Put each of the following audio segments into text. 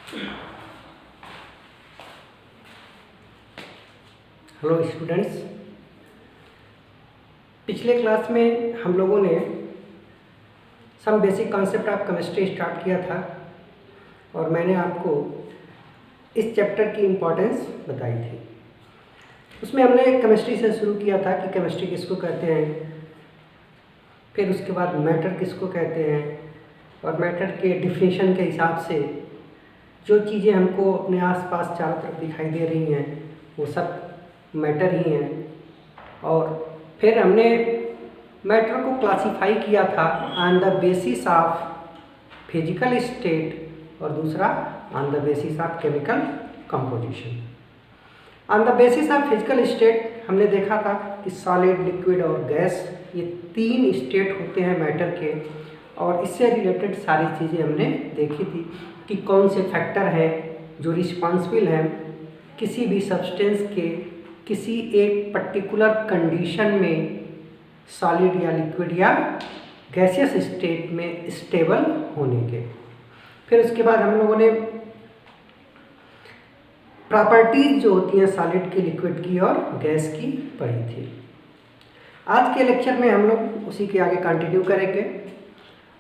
Hello students, पिछले class में हम लोगों ने some basic concept of chemistry start किया था और मैंने आपको इस चैप्टर की इम्पोर्टेंस बताई थी। उसमें हमने केमिस्ट्री से शुरू किया था कि केमिस्ट्री किसको कहते हैं, फिर उसके बाद मैटर किसको कहते हैं और मैटर के डिफिनीशन के हिसाब से जो चीज़ें हमको अपने आसपास चारों तरफ दिखाई दे रही हैं वो सब मैटर ही हैं। और फिर हमने मैटर को क्लासिफाई किया था on the basis of physical state और दूसरा on the basis of chemical composition. On the basis of physical state हमने देखा था कि सॉलिड, लिक्विड और गैस, ये तीन स्टेट होते हैं मैटर के, और इससे रिलेटेड सारी चीज़ें हमने देखी थी कि कौन से फैक्टर हैं जो रिस्पॉन्सिबल हैं किसी भी सब्सटेंस के किसी एक पर्टिकुलर कंडीशन में सॉलिड या लिक्विड या गैसियस स्टेट में स्टेबल होने के। फिर उसके बाद हम लोगों ने प्रॉपर्टीज जो होती हैं सॉलिड की, लिक्विड की और गैस की पढ़ी थी। आज के लेक्चर में हम लोग उसी के आगे कंटिन्यू करेंगे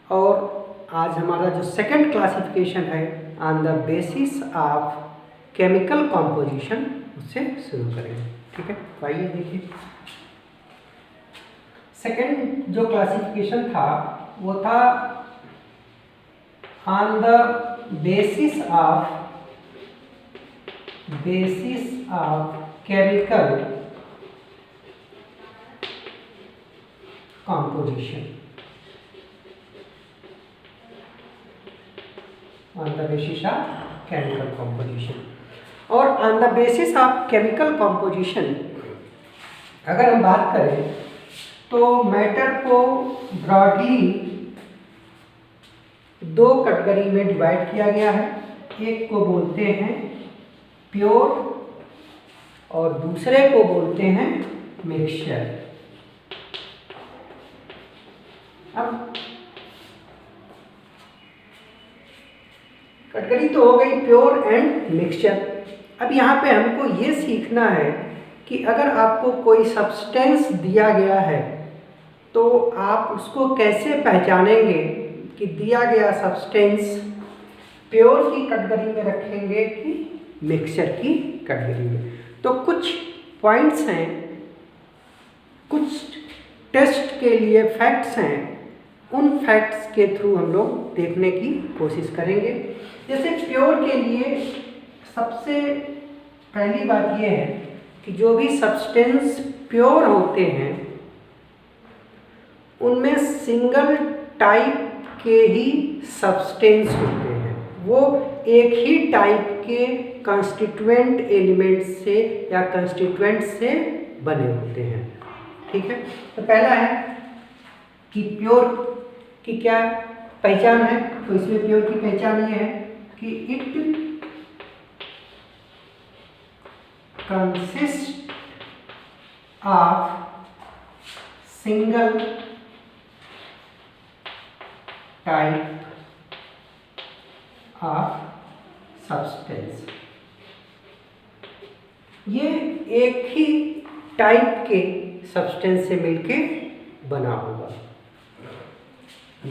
और आज हमारा जो सेकंड क्लासिफिकेशन है on the basis of chemical composition उससे शुरू करेंगे। ठीक है, तो आइए देखिए। सेकंड जो क्लासिफिकेशन था वो था on the basis of chemical composition, on the basis of chemical composition। और on the basis of chemical composition अगर हम बात करें तो मैटर को ब्रॉडली दो कैटेगरी में डिवाइड किया गया है। एक को बोलते हैं प्योर और दूसरे को बोलते हैं मिक्सचर। अब कैटेगरी तो हो गई प्योर एंड मिक्सचर। अब यहाँ पे हमको ये सीखना है कि अगर आपको कोई सब्सटेंस दिया गया है तो आप उसको कैसे पहचानेंगे कि दिया गया सब्सटेंस प्योर की कैटेगरी में रखेंगे कि मिक्सचर की कैटेगरी में। तो कुछ पॉइंट्स हैं, कुछ टेस्ट के लिए फैक्ट्स हैं, उन फैक्ट्स के थ्रू हम लोग देखने की कोशिश करेंगे। जैसे प्योर के लिए सबसे पहली बात यह है कि जो भी सब्सटेंस प्योर होते हैं उनमें सिंगल टाइप के ही सब्सटेंस होते हैं, वो एक ही टाइप के कंस्टिट्यूएंट एलिमेंट से या कंस्टिट्यूएंट से बने होते हैं। ठीक है, तो पहला है कि प्योर की क्या पहचान है। तो इसमें प्योर की पहचान ये है कि it consist of single type of substance. ये एक ही टाइप के सब्सटेंस से मिलके बना होगा।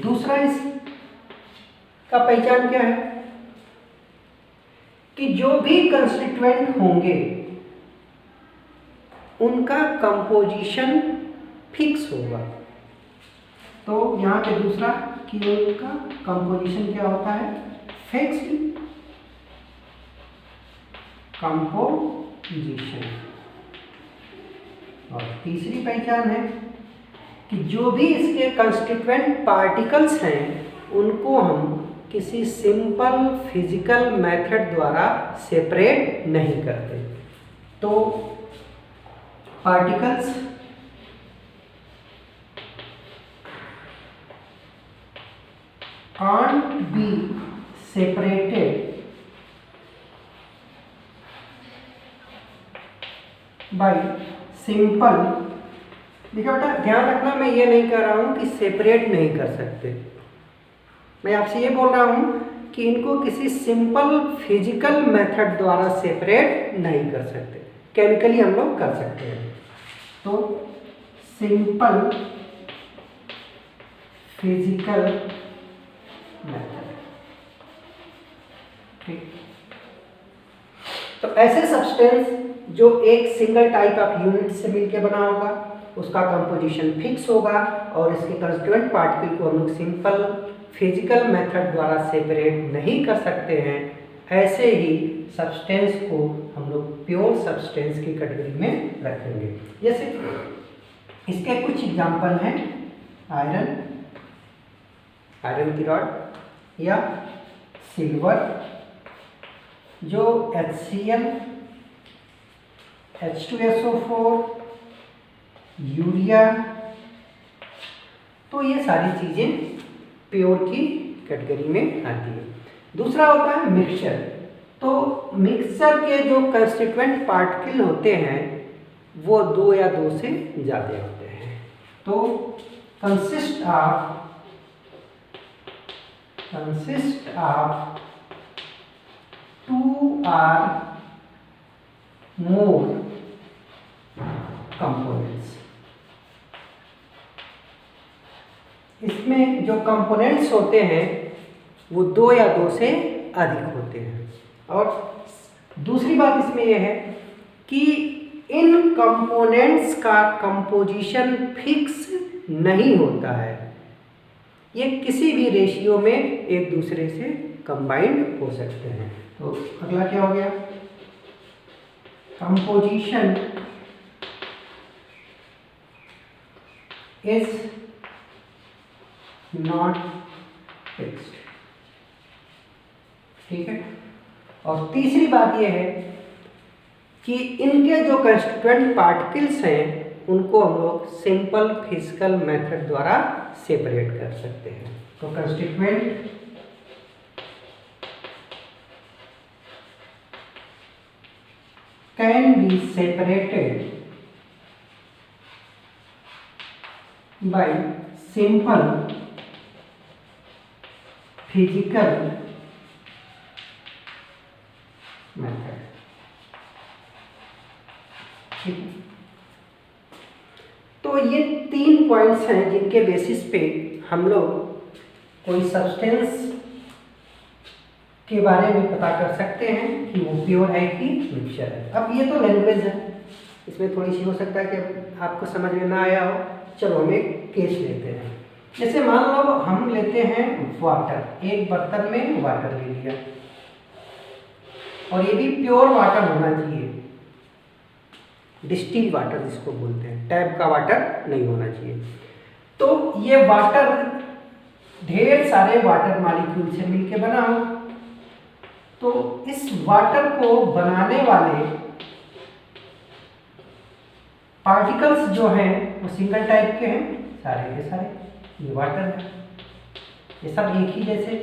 दूसरा इसका पहचान क्या है कि जो भी कंस्टिट्यूएंट होंगे उनका कंपोजिशन फिक्स होगा। तो यहाँ पे दूसरा कि उनका कंपोजिशन क्या होता है, फिक्स्ड कंपोजिशन। और तीसरी पहचान है कि जो भी इसके कंस्टिट्यूएंट पार्टिकल्स हैं उनको हम किसी सिंपल फिजिकल मेथड द्वारा सेपरेट नहीं करते। तो particles can't be separated by simple। देखिए बेटा, ध्यान रखना, मैं ये नहीं कह रहा हूं कि सेपरेट नहीं कर सकते। मैं आपसे ये बोल रहा हूं कि इनको किसी सिंपल फिजिकल मेथड द्वारा सेपरेट नहीं कर सकते, केमिकली हम लोग कर सकते हैं। तो सिंपल फिजिकल मेथड, ठीक। तो ऐसे सब्सटेंस जो एक सिंगल टाइप ऑफ यूनिट से मिलकर बना होगा, उसका कंपोजिशन फिक्स होगा और इसके कंस्टिट्यूएंट पार्टिकल को हम लोग सिंपल फिजिकल मेथड द्वारा सेपरेट नहीं कर सकते हैं, ऐसे ही सब्सटेंस को हम लोग प्योर सब्सटेंस की कैटेगरी में रखेंगे। जैसे इसके कुछ एग्जांपल हैं, आयरन की रॉड या सिल्वर, जो HCl, H2SO4, यूरिया, तो ये सारी चीजें प्योर की कैटेगरी में आती है। दूसरा होता है मिक्सचर। तो मिक्सचर के जो कंस्टिट्यूएंट पार्टिकल होते हैं वो 2 या 2 से ज़्यादा होते हैं। तो consist of 2 or more components. इसमें जो कंपोनेंट्स होते हैं वो 2 या 2 से अधिक होते हैं। और दूसरी बात इसमें यह है कि इन कंपोनेंट्स का कंपोजिशन फिक्स नहीं होता है, ये किसी भी रेशियो में एक दूसरे से कंबाइंड हो सकते हैं। तो अगला क्या हो गया, कंपोजिशन इज नॉट फिक्स्ड, ठीक है। और तीसरी बात यह है कि इनके जो कंस्टिट्यूएंट पार्टिकल्स हैं उनको हम लोग सिंपल फिजिकल मेथड द्वारा सेपरेट कर सकते हैं। तो constituent can be separated by simple physical method, ठीक है। तो ये 3 पॉइंट्स हैं जिनके बेसिस पे हम लोग कोई सब्सटेंस के बारे में पता कर सकते हैं कि वो प्योर है कि मिक्सचर है। अब ये तो लैंग्वेज है, इसमें थोड़ी सी हो सकता है कि आपको समझ में ना आया हो। चलो हम एक केस लेते हैं। जैसे मान लो हम लेते हैं वाटर, एक बर्तन में वाटर ले लिया और ये भी प्योर वाटर होना चाहिए, डिस्टिल वाटर जिसको बोलते हैं, टैप का वाटर नहीं होना चाहिए। तो ये वाटर ढेर सारे वाटर मॉलिक्यूल से मिलके बना हो, तो इस वाटर को बनाने वाले पार्टिकल्स जो हैं वो सिंगल टाइप के हैं, सारे के सारे। ये वाटर है, ये सब एक ही जैसे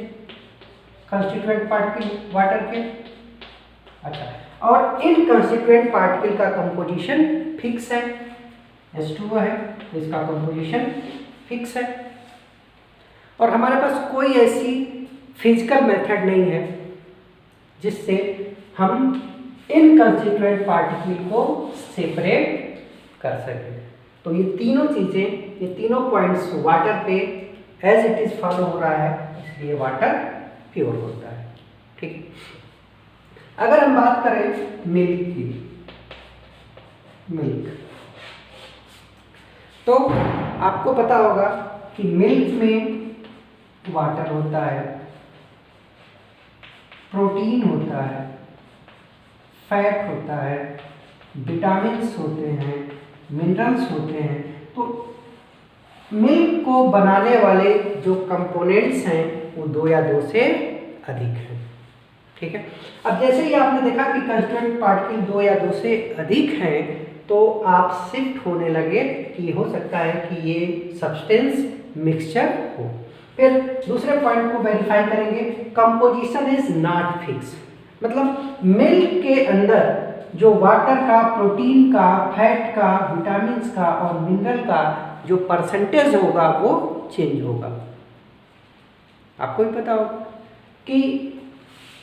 कंस्टिट्यूएंट पार्टिकल वाटर के। अच्छा, और इन कंस्टिट्यूएंट पार्टिकल का कंपोजिशन फिक्स है, H2O है तो इसका कंपोजिशन फिक्स है। और हमारे पास कोई ऐसी फिजिकल मेथड नहीं है जिससे हम इन कंस्टिट्यूएंट पार्टिकल को सेपरेट कर सकें। तो ये तीनों चीज़ें, ये तीनों पॉइंट्स वाटर पे एज इट इज फॉलो हो रहा है, इसलिए वाटर प्योर होता है, ठीक। अगर हम बात करें मिल्क की, मिल्क, तो आपको पता होगा कि मिल्क में वाटर होता है, प्रोटीन होता है, फैट होता है, विटामिन्स होते हैं, मिनरल्स होते हैं। तो मिल्क को बनाने वाले जो कंपोनेंट्स हैं वो 2 या 2 से अधिक हैं, ठीक है। अब जैसे ही आपने देखा कि कंस्टिट्यूएंट पार्टिकल 2 या 2 से अधिक हैं, तो आप शिफ्ट होने लगे कि हो सकता है कि ये सब्सटेंस मिक्सचर हो। फिर दूसरे पॉइंट को वेरीफाई करेंगे, कंपोजिशन इज नॉट फिक्स, मतलब मिल्क के अंदर जो वाटर का, प्रोटीन का, फैट का, विटामिन्स का और मिनरल का जो परसेंटेज होगा वो चेंज होगा। आपको भी पता होगा कि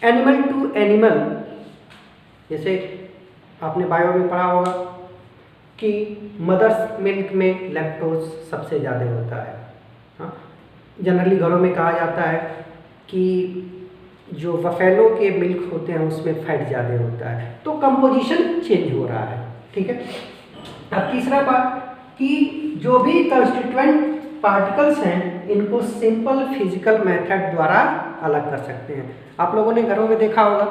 एनिमल टू एनिमल, जैसे आपने बायो में पढ़ा होगा कि मदर्स मिल्क में लैक्टोज सबसे ज़्यादा होता है। हाँ, जनरली घरों में कहा जाता है कि जो बफेलो के मिल्क होते हैं उसमें फैट ज़्यादा होता है, तो कंपोजिशन चेंज हो रहा है। ठीक है। अब तीसरा बात कि जो भी कंस्टिट्यूएंट पार्टिकल्स हैं इनको सिंपल फिजिकल मेथड द्वारा अलग कर सकते हैं। आप लोगों ने घरों में देखा होगा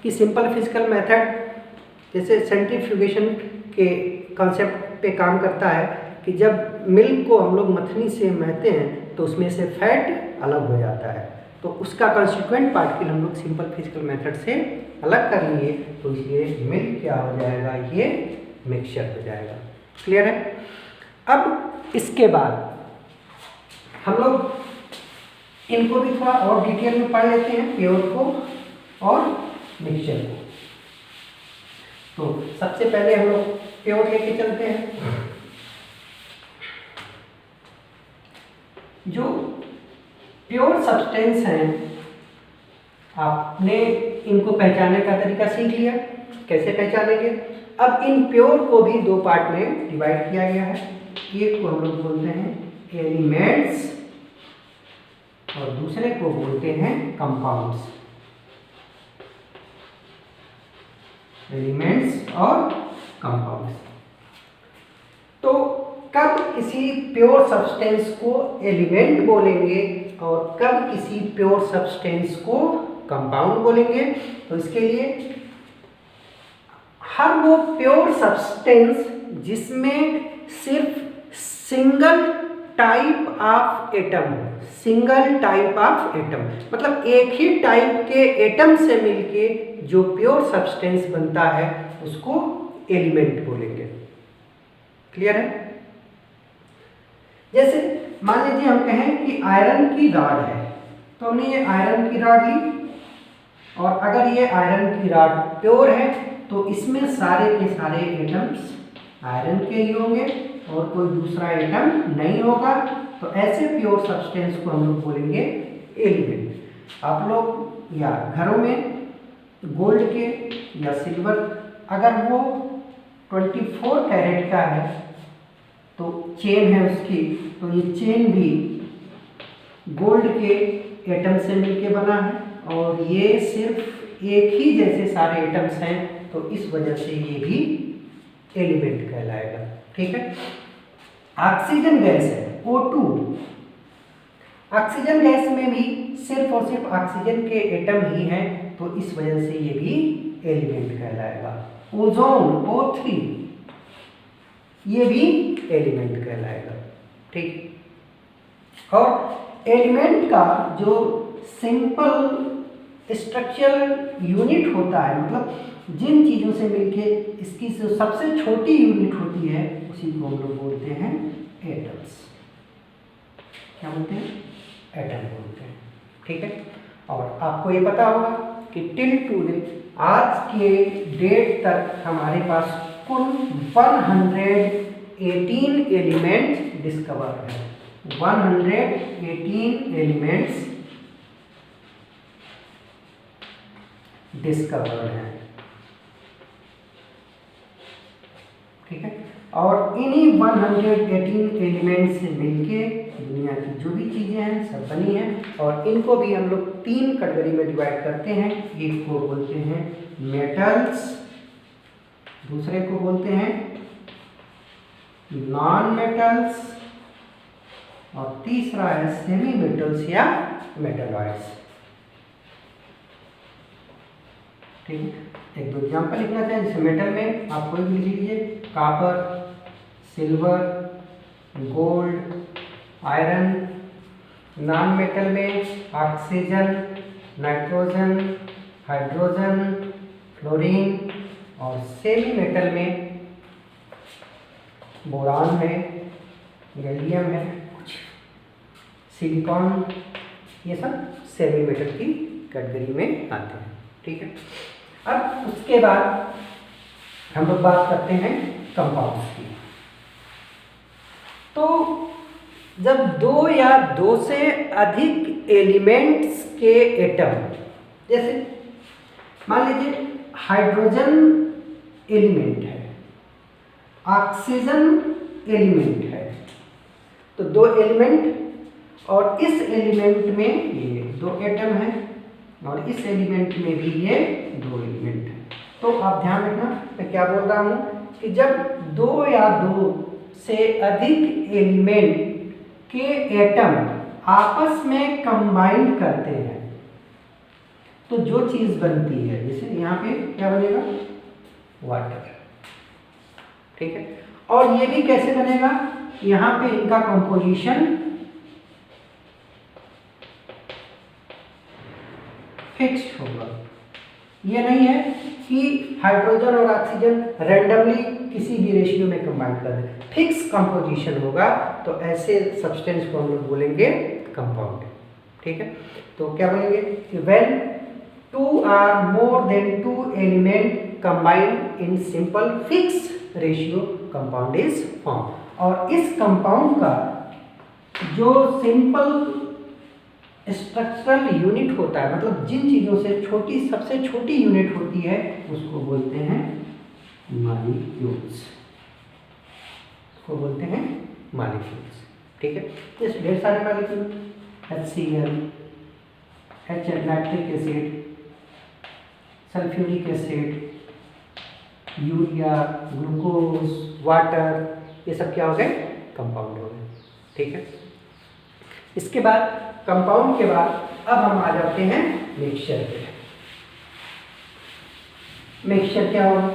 कि सिंपल फिजिकल मेथड जैसे सेंट्रीफ्यूगेशन के कॉन्सेप्ट पे काम करता है कि जब मिल्क को हम लोग मथनी से महते हैं तो उसमें से फैट अलग हो जाता है, तो उसका कंस्टिट्यूएंट पार्टिकल हम लोग सिंपल फिजिकल मेथड से अलग कर लिए, तो इसलिए मिल्क क्या हो जाएगा, ये मिक्सचर हो जाएगा। क्लियर है। अब इसके बाद हम लोग इनको भी थोड़ा और डिटेल में पढ़ लेते हैं, प्योर को और मिक्सचर को। तो सबसे पहले हम लोग प्योर लेके चलते हैं। जो प्योर सब्सटेंस हैं आपने इनको पहचानने का तरीका सीख लिया, कैसे पहचानेंगे। अब इन प्योर को भी दो पार्ट में डिवाइड किया गया है। एक को हम लोग बोलते हैं एलिमेंट्स और दूसरे को बोलते हैं कंपाउंड्स। एलिमेंट्स और कंपाउंड्स। तो कब किसी प्योर सब्सटेंस को एलिमेंट बोलेंगे और कब किसी प्योर सब्सटेंस को कंपाउंड बोलेंगे, तो इसके लिए हर वो प्योर सब्सटेंस जिसमें सिर्फ सिंगल टाइप ऑफ एटम हो, सिंगल टाइप ऑफ एटम मतलब एक ही टाइप के एटम से मिलके जो प्योर सब्सटेंस बनता है उसको एलिमेंट बोलेंगे। क्लियर है। जैसे मान लीजिए हम कहें कि आयरन की रॉड है, तो हमने ये आयरन की रॉड ली और अगर ये आयरन की रॉड प्योर है तो इसमें सारे के सारे एटम्स आयरन के ही होंगे और कोई दूसरा एटम नहीं होगा, तो ऐसे प्योर सब्सटेंस को हम लोग बोलेंगे एलिमेंट। आप लोग या घरों में गोल्ड के या सिल्वर अगर वो 24 कैरेट का है तो चेन है उसकी, तो ये चेन भी गोल्ड के एटम से मिलके बना है और ये सिर्फ एक ही जैसे सारे एटम्स हैं, तो इस वजह से ये भी एलिमेंट कहलाएगा। ठीक है। ऑक्सीजन गैस है O2, ऑक्सीजन गैस में भी सिर्फ और सिर्फ ऑक्सीजन के एटम ही हैं, तो इस वजह से ये भी एलिमेंट कहलाएगा। ओजोन O3 ये भी एलिमेंट कहलाएगा। ठीक। और एलिमेंट का जो सिंपल स्ट्रक्चरल यूनिट होता है, मतलब जिन चीज़ों से मिलके इसकी जो सबसे छोटी यूनिट होती है उसी को हम लोग बोलते हैं एटम्स। क्या बोलते हैं? एटम बोलते हैं। ठीक है। और आपको ये पता होगा कि टिल टुडे आज के डेट तक हमारे पास कुल 118 एलिमेंट्स डिस्कवर है। 118 एलिमेंट्स डिस्कवर्ड है। ठीक है। और इन्हीं 118 एलिमेंट्स से मिलके दुनिया की जो भी चीज़ें हैं सब बनी हैं, और इनको भी हम लोग 3 कैटेगरी में डिवाइड करते हैं। एक को बोलते हैं मेटल्स, दूसरे को बोलते हैं नॉन मेटल्स और तीसरा है सेमी मेटल्स या मेटलॉइड्स। ठीक है। एक दो एग्जाम्पल लिखना चाहिए। जैसे मेटल में आप कोई भी लिख लीजिए, copper, silver, gold, iron. Non metal में ऑक्सीजन, नाइट्रोजन, हाइड्रोजन, फ्लोरीन, और सेमी मेटल में बोरान है, गैलियम है, कुछ सिलिकॉन, ये सब सेमी मेटल की कैटेगरी में आते हैं। ठीक है। अब उसके बाद हम लोग बात करते हैं कंपाउंड्स की। तो जब दो या दो से अधिक एलिमेंट्स के एटम, जैसे मान लीजिए हाइड्रोजन एलिमेंट है, ऑक्सीजन एलिमेंट है, तो दो एलिमेंट और इस एलिमेंट में ये दो एटम है और इस एलिमेंट में भी ये दो एलिमेंट है। तो आप ध्यान रखना मैं क्या बोल रहा हूँ कि जब दो या दो से अधिक एलिमेंट के एटम आपस में कंबाइन करते हैं तो जो चीज बनती है, जैसे यहाँ पे क्या बनेगा, वाटर, ठीक है। और ये भी कैसे बनेगा, यहाँ पे इनका कंपोजिशन फिक्स्ड होगा। ये नहीं है कि हाइड्रोजन और ऑक्सीजन रैंडमली किसी भी रेशियो में कंबाइन कर दें, फिक्स कंपोजिशन होगा। तो ऐसे सब्सटेंस को हम लोग बोलेंगे कंपाउंड, ठीक है। तो क्या बोलेंगे कि when two or more than two element combined in simple fix ratio compound is form. और इस कंपाउंड का जो सिंपल स्ट्रक्चरल यूनिट होता है, मतलब जिन चीजों से छोटी सबसे छोटी यूनिट होती है उसको बोलते हैं मॉलिक्यूल्स, उसको बोलते हैं मॉलिक्यूल्स, ठीक है। जैसे ढेर सारे molecule, HCl, nitric acid, sulphuric acid, urea, glucose, water, ये सब क्या हो गए, कंपाउंड हो गए, ठीक है। इसके बाद कंपाउंड के बाद अब हम आ जाते हैं मिक्सचर पे। मिक्सचर क्या होगा,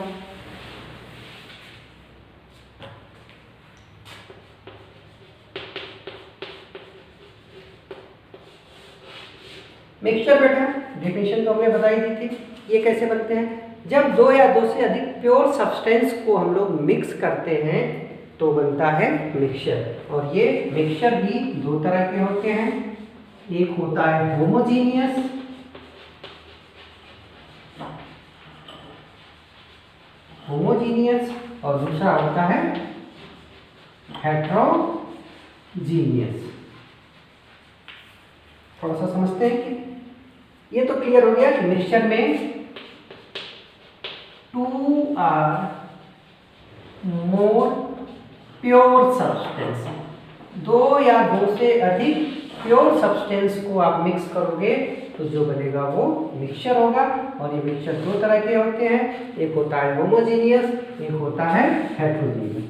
मिक्सचर बेटा डेफिनेशन तो हमने बताई दी थी। ये कैसे बनते हैं, जब दो या दो से अधिक प्योर सब्सटेंस को हम लोग मिक्स करते हैं तो बनता है मिक्सचर। और ये मिक्सचर भी दो तरह के होते हैं, एक होता है होमोजीनियस और दूसरा होता है हेट्रोजीनियस। थोड़ा सा समझते हैं कि ये तो क्लियर हो गया कि मिक्सचर में two or more pure substance, दो या दो से अधिक प्योर सब्सटेंस को आप मिक्स करोगे तो जो बनेगा वो मिक्सचर होगा। और ये मिक्सचर दो तरह के होते हैं, एक होता है होमोजीनियस, एक होता है हेट्रोजीनियस।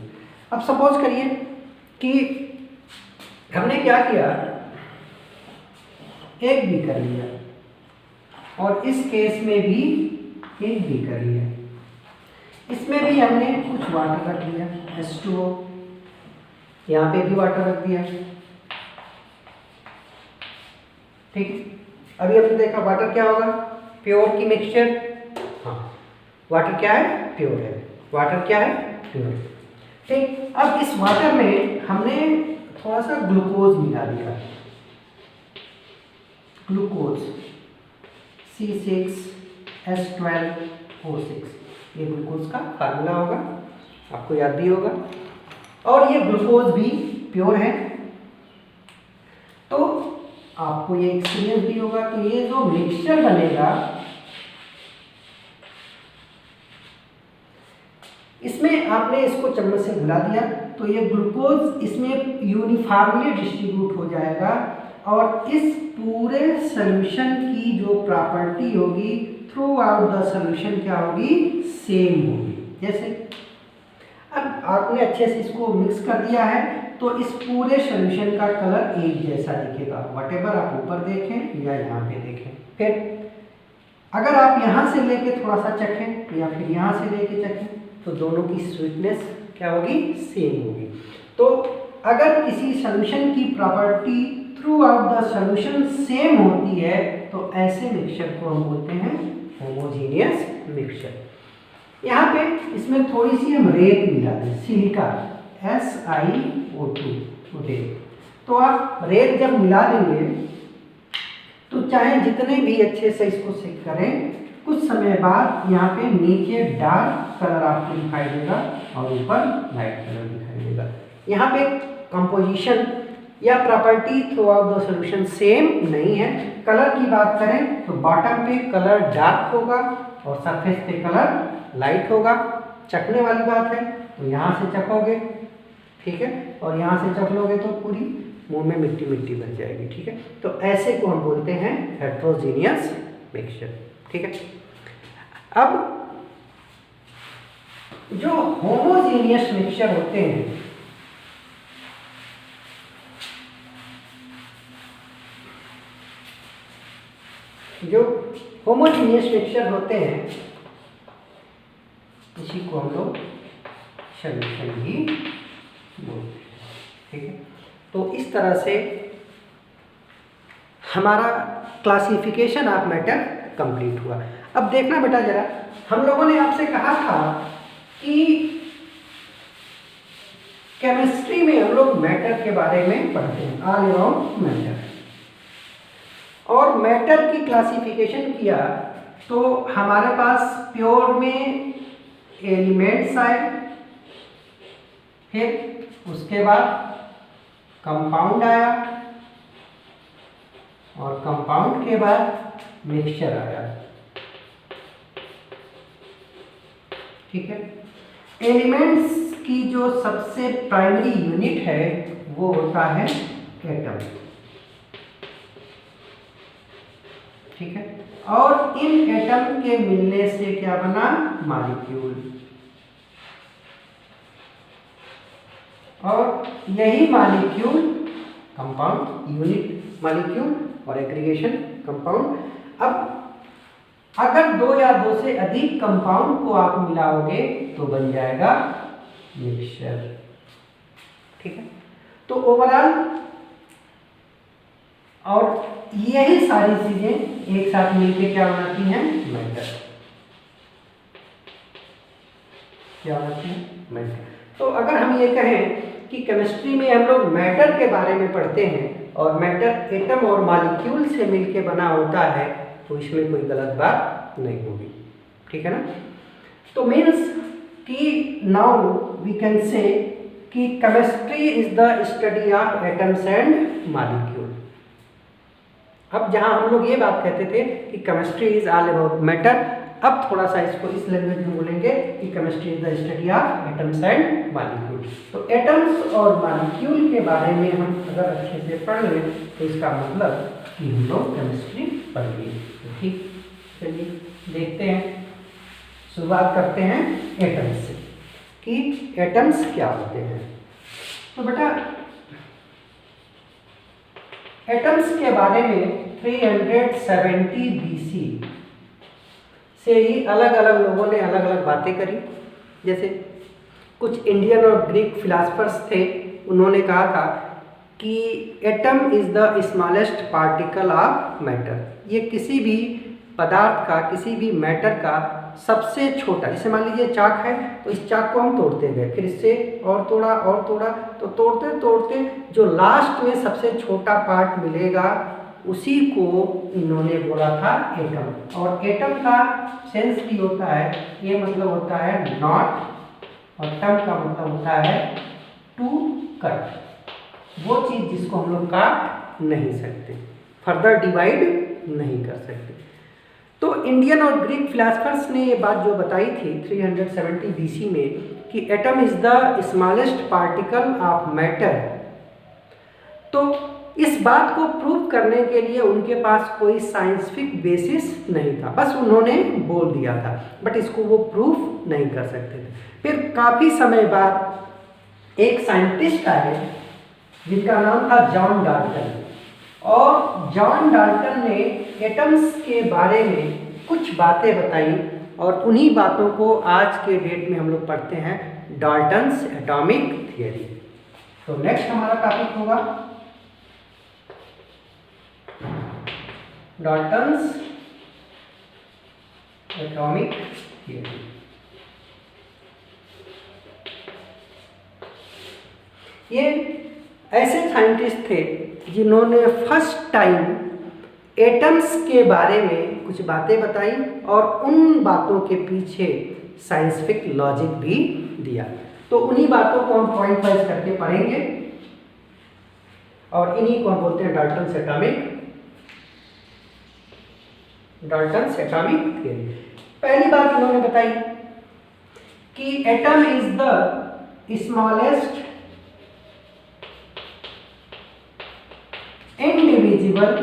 अब सपोज करिए कि हमने क्या किया, एक भी कर लिया और इस केस में भी एक भी कर लिया, इसमें भी हमने कुछ वाटर रख लिया H2O, यहाँ पे भी वाटर रख दिया, ठीक। अभी हमने देखा वाटर क्या होगा, प्योर की मिक्सचर, हाँ वाटर क्या है, प्योर है, वाटर क्या है, प्योर है, ठीक। अब इस वाटर में हमने थोड़ा सा ग्लूकोज मिला दिया, ग्लूकोज C6H12O6, ये ग्लूकोज का फार्मूला होगा, आपको याद भी होगा। और ये ग्लूकोज भी प्योर है। तो आपको ये एक्सपीरियंस भी होगा कि ये जो मिक्सचर बनेगा इसमें आपने इसको चम्मच से घुला दिया तो ये ग्लूकोज इसमें यूनिफॉर्मली डिस्ट्रीब्यूट हो जाएगा और इस पूरे सॉल्यूशन की जो प्रॉपर्टी होगी थ्रू आउट द सॉल्यूशन क्या होगी, सेम होगी। जैसे अब आपने अच्छे से इसको मिक्स कर दिया है तो इस पूरे सॉल्यूशन का कलर एक जैसा दिखेगा, व्हाटएवर आप ऊपर देखें या यहाँ पे देखें। फिर अगर आप यहाँ से लेके थोड़ा सा चखें या फिर यहाँ से लेके चखें तो दोनों की स्वीटनेस क्या होगी, सेम होगी। तो अगर किसी सॉल्यूशन की property through out the solution same होती है तो ऐसे मिक्सचर को हम बोलते हैं होमोजीनियस मिक्सचर। यहाँ पे इसमें थोड़ी सी हम रेत मिला दें, सिलिका SiO2 रेत। तो आप रेत जब मिला देंगे तो चाहे जितने भी अच्छे से इसको सेक करें, कुछ समय बाद यहाँ पे नीचे डार्क कलर आपको दिखाई देगा और ऊपर लाइट कलर दिखाई देगा। यहाँ पे कंपोजिशन या property through out the solution same नहीं है। कलर की बात करें तो बॉटम पे कलर डार्क होगा और सरफेस पे कलर लाइट होगा। चखने वाली बात है तो यहाँ से चखोगे, ठीक है, और यहाँ से चख लोगे तो पूरी मुंह में मिट्टी मिट्टी बन जाएगी, ठीक है। तो ऐसे को हम बोलते हैं हेट्रोजीनियस मिक्सचर, ठीक है। अब जो होमोजीनियस मिक्सचर होते हैं, जो होमोजीनियस मिक्सचर होते हैं इसी को हम लोग सॉल्यूशन भी बोलते हैं, ठीक है। तो इस तरह से हमारा क्लासिफिकेशन ऑफ मैटर कंप्लीट हुआ। अब देखना बेटा जरा, हम लोगों ने आपसे कहा था कि केमिस्ट्री में हम लोग मैटर के बारे में पढ़ते हैं, ऑल अराउंड मैटर, और मैटर की क्लासिफिकेशन किया तो हमारे पास प्योर में एलिमेंट्स आए, फिर उसके बाद कंपाउंड आया और कंपाउंड के बाद मिक्सचर आया, ठीक है। एलिमेंट्स की जो सबसे प्राइमरी यूनिट है वो होता है एटम, ठीक है, और इन एटम के मिलने से क्या बना, मॉलिक्यूल, और यही मॉलिक्यूल कंपाउंड, यूनिट मॉलिक्यूल और एग्रीगेशन कंपाउंड। अब अगर दो या दो से अधिक कंपाउंड को आप मिलाओगे तो बन जाएगा मिक्सचर, ठीक है। तो ओवरऑल और यही सारी चीजें एक साथ मिलकर क्या बनाती हैं, मैटर, क्या बनाती हैं, मैटर। तो अगर हम ये कहें कि केमिस्ट्री में हम लोग मैटर के बारे में पढ़ते हैं और मैटर एटम और मॉलिक्यूल से मिलके बना होता है तो इसमें कोई गलत बात नहीं होगी, ठीक है ना। तो मीन्स कि नाउ वी कैन से कि chemistry is the study of atoms and molecule. अब जहां हम लोग ये बात कहते थे कि chemistry is all about matter, अब थोड़ा सा इसको इस लैंग्वेज में बोलेंगे कि chemistry is the study of atoms and molecule. तो एटम्स और मॉलिक्यूल के बारे में हम अगर अच्छे से पढ़ लें तो इसका मतलब कि हम लोग केमिस्ट्री पढ़ लिए, तो ठीक। चलिए देखते हैं, शुरुआत करते हैं एटम्स से कि एटम्स क्या होते हैं। तो बेटा एटम्स के बारे में 370 BC से ही अलग अलग लोगों ने अलग अलग बातें करी। जैसे कुछ इंडियन और ग्रीक फिलासफर्स थे, उन्होंने कहा था कि atom is the smallest particle of matter. ये किसी भी पदार्थ का, किसी भी मैटर का सबसे छोटा, जैसे मान लीजिए चाक है तो इस चाक को हम तोड़ते गए, फिर इससे और तोड़ा और तोड़ा, तो तोड़ते तोड़ते जो लास्ट में सबसे छोटा पार्ट मिलेगा उसी को इन्होंने बोला था एटम। और एटम का सेंस भी होता है, ये मतलब होता है नॉट, और टम का मतलब होता है टू कट, वो चीज़ जिसको हम लोग काट नहीं सकते, फर्दर डिवाइड नहीं कर सकते। तो इंडियन और ग्रीक फिलासफर्स ने ये बात जो बताई थी 370 BC में कि atom is the smallest particle of matter, तो इस बात को प्रूव करने के लिए उनके पास कोई साइंटिफिक बेसिस नहीं था, बस उन्होंने बोल दिया था, बट इसको वो प्रूफ नहीं कर सकते थे। फिर काफ़ी समय बाद एक साइंटिस्ट आए जिनका नाम था जॉन डाल्टन, और जॉन डाल्टन ने एटम्स के बारे में कुछ बातें बताई, और उन्हीं बातों को आज के डेट में हम लोग पढ़ते हैं डाल्टन्स एटॉमिक थियरी। तो नेक्स्ट हमारा टॉपिक होगा डाल्टन्स एटॉमिक थियरी। ये ऐसे साइंटिस्ट थे जिन्होंने फर्स्ट टाइम एटम्स के बारे में कुछ बातें बताई और उन बातों के पीछे साइंटिफिक लॉजिक भी दिया। तो उन्हीं बातों को हम पॉइंट वाइज करके पढ़ेंगे। और इन्हीं को हम बोलते हैं डाल्टन्स एटॉमिक थ्योरी। पहली बात इन्होंने बताई कि atom is the smallest indivisible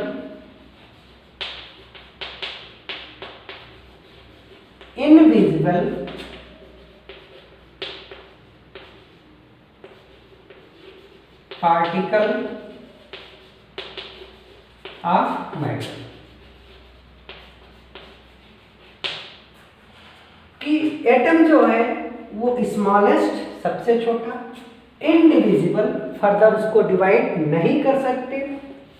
particle of matter। कि एटम जो है वो स्मॉलेस्ट सबसे छोटा, इनडिविजिबल फर्दर उसको डिवाइड नहीं कर सकते,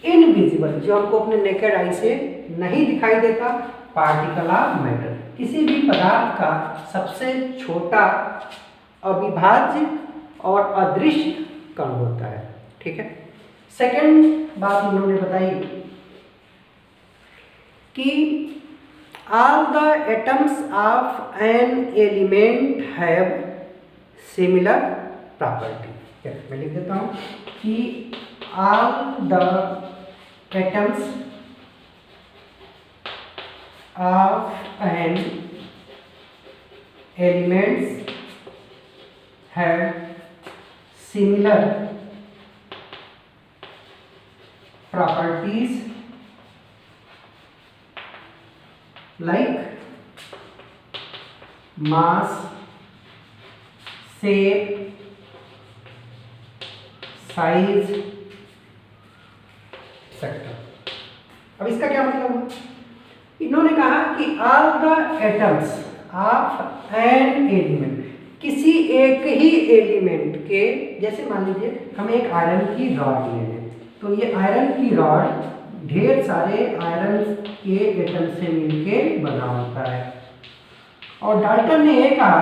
इनविजिबल जो हमको अपने नेकेड आई से नहीं दिखाई देता, पार्टिकल ऑफ मैटर किसी भी पदार्थ का सबसे छोटा अविभाज्य और अदृश्य कण होता है। ठीक है। सेकंड बात इन्होंने बताई कि all the atoms of an element have similar property। मैं लिख देता हूँ कि all the atoms of an elements have similar properties like mass, shape, size etcetera. अब इसका क्या मतलब है? इन्होंने कहा कि all the atoms of an element, किसी एक ही एलिमेंट के, जैसे मान लीजिए हम एक आयरन की रॉड ले लें, तो ये आयरन की रॉड ढेर सारे आयरन के एटम से मिलके बना होता है। और डाल्टन ने यह कहा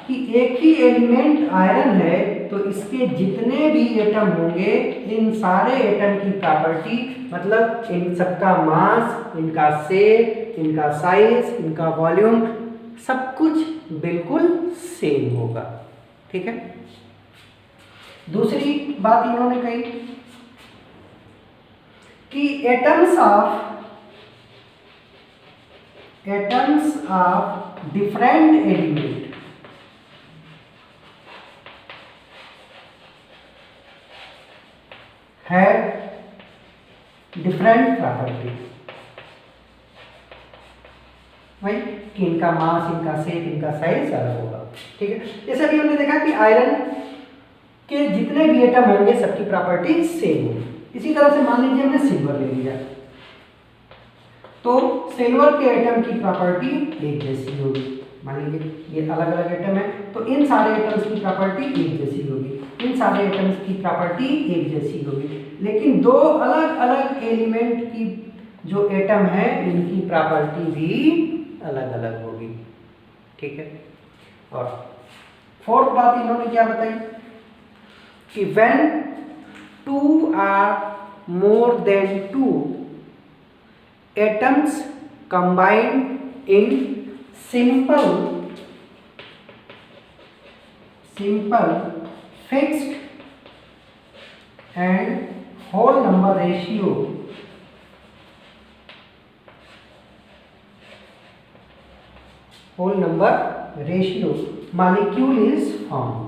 कि एक ही एलिमेंट आयरन है तो इसके जितने भी एटम होंगे, इन सारे एटम की प्रॉपर्टी, मतलब इन सबका मास, इनका शेप, इनका साइज, इनका वॉल्यूम, सब कुछ बिल्कुल सेम होगा। ठीक है। दूसरी बात इन्होंने कही कि एटम्स ऑफ डिफरेंट एलिमेंट है डिफरेंट प्रॉपर्टी। वही कि इनका मास, इनका शेप, इनका साइज अलग होगा। ठीक है। जैसे अभी हमने देखा कि आयरन के जितने भी एटम होंगे सबकी प्रॉपर्टी सेम होगी। इसी तरह से मान लीजिए हमने सिल्वर ले लिया, तो सिल्वर के एटम की प्रॉपर्टी एक जैसी होगी। मान लीजिए ये अलग अलग एटम है, तो इन सारे एटम्स की प्रॉपर्टी एक जैसी होगी, इन सारे एटम्स की प्रॉपर्टी एक जैसी होगी। लेकिन दो अलग अलग एलिमेंट की जो एटम है इनकी प्रॉपर्टी भी अलग अलग होगी। ठीक है। और फोर्थ बात इन्होंने क्या बताई कि when two or more than two atoms combined in simple fixed and whole number ratio molecule is formed।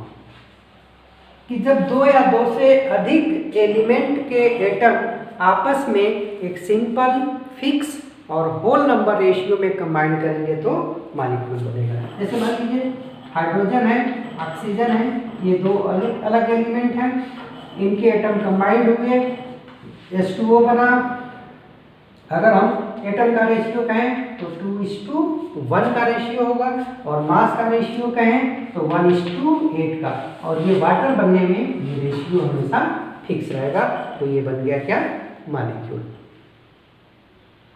कि जब दो या दो से अधिक एलिमेंट के एटम आपस में एक सिंपल, फिक्स और होल नंबर रेशियो में कंबाइन करेंगे तो मॉलिक्यूल बनेगा। जैसे मान लीजिए हाइड्रोजन है, ऑक्सीजन है, ये दो अलग अलग एलिमेंट हैं, इनके एटम कंबाइंड हुए, H2O बना। अगर हम एटम का रेशियो कहें तो 2:1 का रेशियो होगा, और मास का रेशियो कहें तो 1:8 का, और ये वाटर बनने में ये रेशियो हमेशा फिक्स रहेगा। तो ये बन गया क्या? मॉलिक्यूल।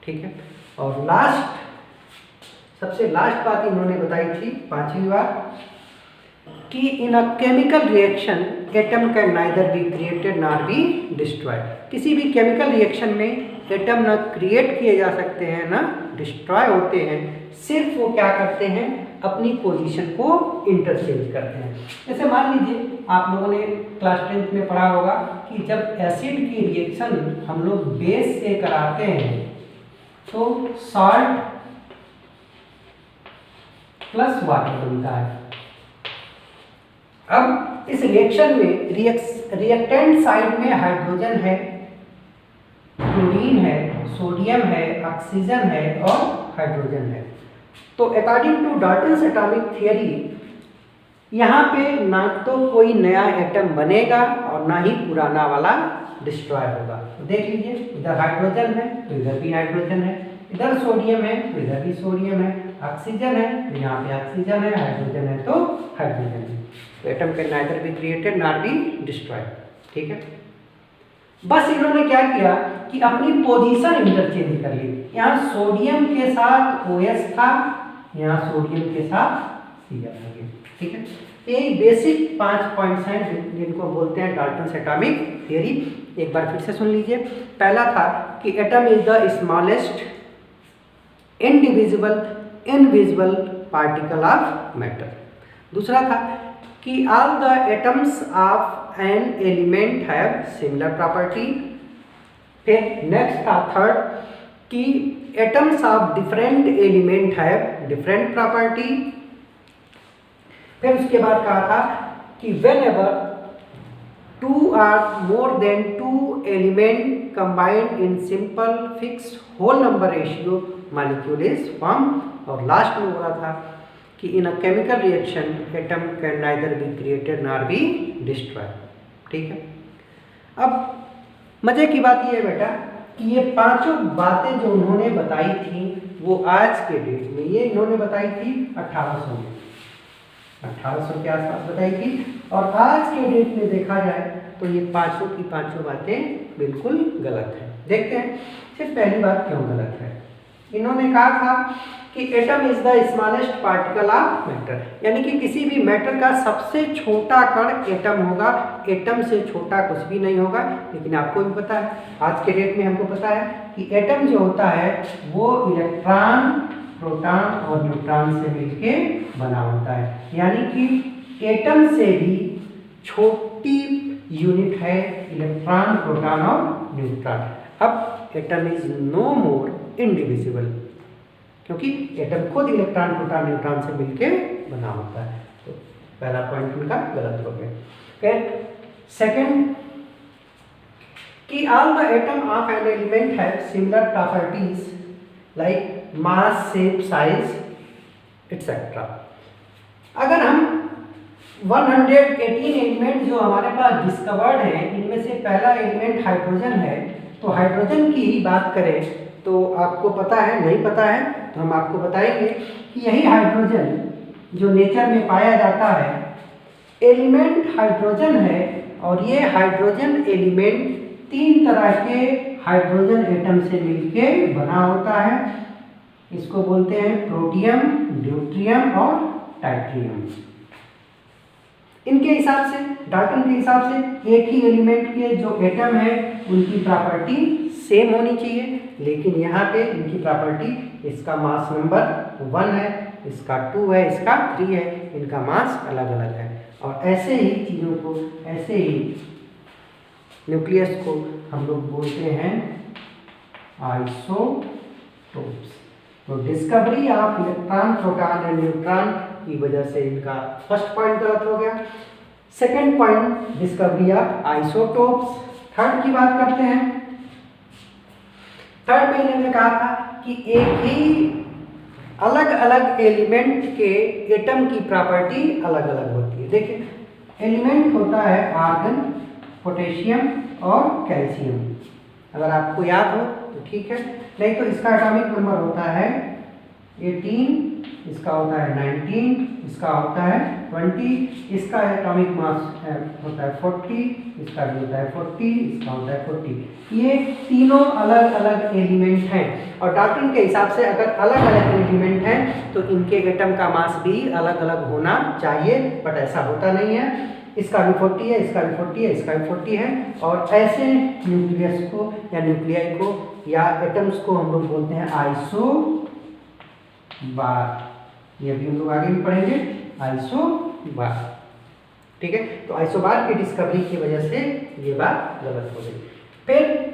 ठीक है। और सबसे लास्ट बात इन्होंने बताई थी, पांचवी बात, कि in a chemical reaction atom can neither be created nor be destroyed. किसी भी केमिकल रिएक्शन में एटम ना क्रिएट किए जा सकते हैं ना डिस्ट्रॉय होते हैं, सिर्फ वो क्या करते हैं, अपनी पोजीशन को इंटरचेंज करते हैं। जैसे मान लीजिए आप लोगों ने क्लास 10th में पढ़ा होगा कि जब एसिड की रिएक्शन हम लोग बेस से कराते हैं तो सॉल्ट प्लस वाटर बनता है। अब इस रिएक्शन में रिएक्टेंट साइड में हाइड्रोजन है, क्लोरीन है, सोडियम है, ऑक्सीजन है और हाइड्रोजन है। तो according to Dalton's atomic theory यहाँ पे ना तो कोई नया एटम बनेगा और ना ही पुराना वाला डिस्ट्रॉय होगा। तो देख लीजिए, इधर हाइड्रोजन है तो इधर भी हाइड्रोजन है, इधर सोडियम है तो इधर भी सोडियम है, ऑक्सीजन है तो यहाँ पे ऑक्सीजन है, हाइड्रोजन है तो हाइड्रोजन है। तो atom can neither be created nor be destroyed. ठीक है, बस इन्होंने क्या किया कि अपनी पोजीशन इंटरचेंज कर ली। यहाँ सोडियम के साथ OS था, यहाँ सोडियम के साथ Cl आ गया। ठीक है, यही बेसिक 5 पॉइंट्स हैं जिनको बोलते हैं डाल्टन्स एटॉमिक थियरी। एक बार फिर से सुन लीजिए। पहला था कि atom is the smallest invisible particle of matter. दूसरा था कि all the atoms of an element have similar property. फिर नेक्स्ट था थर्ड कि atoms of different element have different property. फिर उसके बाद कहा था कि whenever 2 or more than 2 element combined in simple fixed whole number ratio molecule is formed। और लास्ट में बोला था कि in a chemical reaction atom can neither be created nor be destroyed. ठीक है, अब मजे की बात यह है बेटा कि ये पांचों बातें जो उन्होंने बताई थी वो आज के डेट में, ये इन्होंने बताई थी 1800 में, 1800 के आसपास बताई थी। और आज के डेट में देखा जाए तो ये पांचों की पांचों बातें बिल्कुल गलत हैं। देखते हैं सिर्फ पहली बात क्यों गलत है। इन्होंने कहा था कि atom is the smallest particle of matter, यानी कि किसी भी मैटर का सबसे छोटा कण एटम होगा, एटम से छोटा कुछ भी नहीं होगा। लेकिन आपको भी पता है, आज के डेट में हमको पता है कि एटम जो होता है वो इलेक्ट्रॉन, प्रोटॉन और न्यूट्रॉन से मिलके बना होता है, यानी कि एटम से भी छोटी यूनिट है इलेक्ट्रॉन, प्रोटॉन और न्यूट्रॉन। अब atom is no more indivisible, क्योंकि एटम खुद इलेक्ट्रॉन, प्रोटॉन, न्यूट्रॉन से मिलके बना होता है। तो पहला पॉइंट उनका गलत हो गया। फिर सेकंड कि all the atom of an element have similar properties like mass, shape, size etcetera. अगर हम 118 एलिमेंट जो हमारे पास डिस्कवर्ड हैं, इनमें से पहला एलिमेंट हाइड्रोजन है, तो हाइड्रोजन की ही बात करें तो आपको पता है, नहीं पता है तो हम आपको बताएंगे कि यही हाइड्रोजन जो नेचर में पाया जाता है, एलिमेंट हाइड्रोजन है। और ये हाइड्रोजन एलिमेंट 3 तरह के हाइड्रोजन एटम से मिलके बना होता है। इसको बोलते हैं प्रोटियम, ड्यूट्रियम और टाइट्रियम। इनके हिसाब से, डाल्टन के हिसाब से, एक ही एलिमेंट के जो एटम है उनकी प्रॉपर्टी सेम होनी चाहिए, लेकिन यहाँ पे इनकी प्रॉपर्टी, इसका मास नंबर 1 है, इसका 2 है, इसका 3 है, इनका मास अलग अलग है। और ऐसे ही चीज़ों को, ऐसे ही न्यूक्लियस को हम लोग बोलते हैं आइसोटोप्स। तो discovery of electron, proton and neutron की वजह से इनका फर्स्ट पॉइंट गलत हो गया। Second point discovery of isotopes. Third की बात करते हैं। थर्ड में इन्होंने कहा था कि एक ही अलग अलग एलिमेंट के एटम की प्रॉपर्टी अलग अलग होती है। देखिए, एलिमेंट होता है आर्गन, पोटेशियम और कैल्शियम। अगर आपको याद हो तो ठीक है, नहीं तो इसका एटॉमिक नंबर होता है 18, इसका होता है 19, इसका होता है 20, इसका एटॉमिक मास होता है 40, इसका भी होता है 40, इसका होता है 40। ये तीनों अलग अलग एलिमेंट हैं और डाल्टन के हिसाब से अगर अलग अलग एलिमेंट हैं तो इनके एटम का मास भी अलग अलग होना चाहिए, बट ऐसा होता नहीं है। इसका भी 40 है, इसका भी 40 है, इसका भी 40 है। और ऐसे न्यूक्लियस को या न्यूक्लियाई को या एटम्स को हम लोग बोलते हैं आइसो बार। ये अभी हम लोग आगे भी पढ़ेंगे आइसो बार। ठीक है, तो आइसो बार की डिस्कवरी की वजह से ये बात गलत हो गई। फिर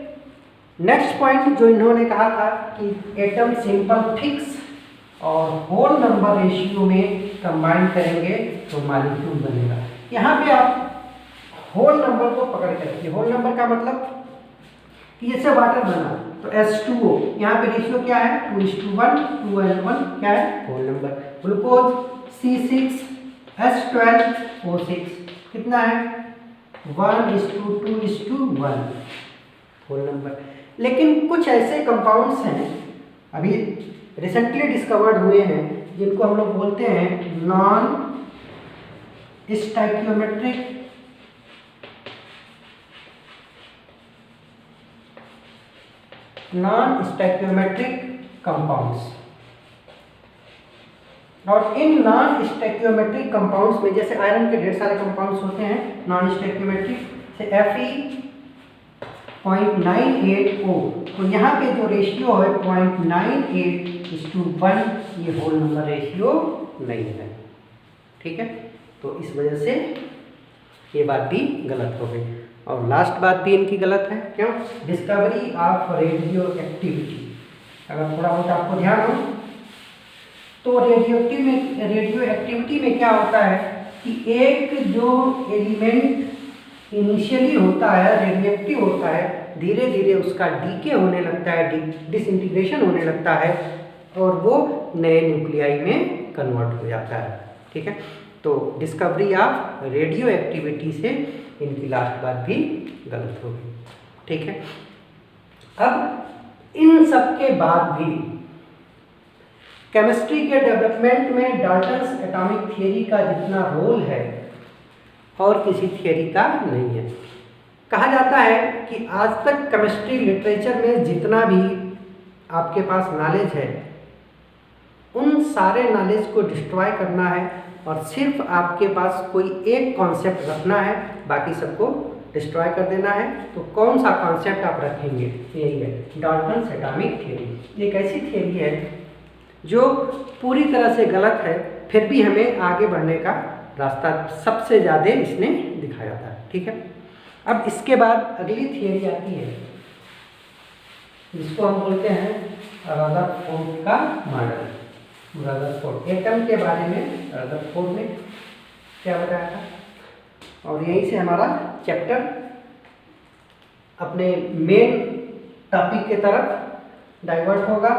नेक्स्ट पॉइंट जो इन्होंने कहा था कि एटम सिंपल फिक्स और होल नंबर रेशियो में कंबाइन करेंगे तो मॉलिक्यूल बनेगा। यहाँ पे आप होल नंबर को पकड़ के रखिए। होल नंबर का मतलब कि जैसे वाटर बना तो H2O, यहाँ पे रेशियो क्या है 2:1, 2:1 क्या है होल नंबर। ग्लूकोज C6H12O6 कितना है 1:2:1 होल नंबर। लेकिन कुछ ऐसे कंपाउंड्स हैं अभी रिसेंटली डिस्कवर्ड हुए हैं जिनको हम लोग बोलते हैं नॉन स्टैक्योमेट्रिक कंपाउंड्स। और इन नॉन स्टैक्योमेट्रिक कंपाउंड्स में जैसे आयरन के ढेर सारे कंपाउंड्स होते हैं नॉन स्टैक्योमेट्रिक से Fe.98O, तो यहाँ पे जो रेशियो है 0.98:1 ये होल नंबर रेशियो नहीं है। ठीक है, तो इस वजह से ये बात भी गलत हो गई। और लास्ट बात भी इनकी गलत है। क्यों? Discovery of radio activity. अगर थोड़ा बहुत आपको ध्यान हो तो रेडियो एक्टिविटी में क्या होता है कि एक जो एलिमेंट इनिशियली होता है रेडियोएक्टिव होता है, धीरे धीरे उसका डीके होने लगता है, डिसइंटीग्रेशन होने लगता है और वो नए न्यूक्लियाई में कन्वर्ट हो जाता है। ठीक है, तो डिस्कवरी ऑफ रेडियो एक्टिविटी से इनकी लास्ट बात भी गलत हो गई। ठीक है, अब इन सब के बाद भी केमिस्ट्री के डेवलपमेंट में डाल्टन्स एटॉमिक थियरी का जितना रोल है और किसी थियरी का नहीं है। कहा जाता है कि आज तक केमिस्ट्री लिटरेचर में जितना भी आपके पास नॉलेज है उन सारे नॉलेज को डिस्ट्रॉय करना है और सिर्फ आपके पास कोई एक कॉन्सेप्ट रखना है, बाकी सबको डिस्ट्रॉय कर देना है। तो कौन सा कॉन्सेप्ट आप रखेंगे? यही है डाल्टन्स एटॉमिक थियरी। एक ऐसी थियरी है जो पूरी तरह से गलत है, फिर भी हमें आगे बढ़ने का रास्ता सबसे ज़्यादा इसने दिखाया था। ठीक है, अब इसके बाद अगली थियरी आती है जिसको हम बोलते हैं रदरफोर्ड का मॉडल। रदरफोर्ड एटम के बारे में रदरफोर्ड ने क्या बताया था और यहीं से हमारा चैप्टर अपने मेन टॉपिक के तरफ डाइवर्ट होगा।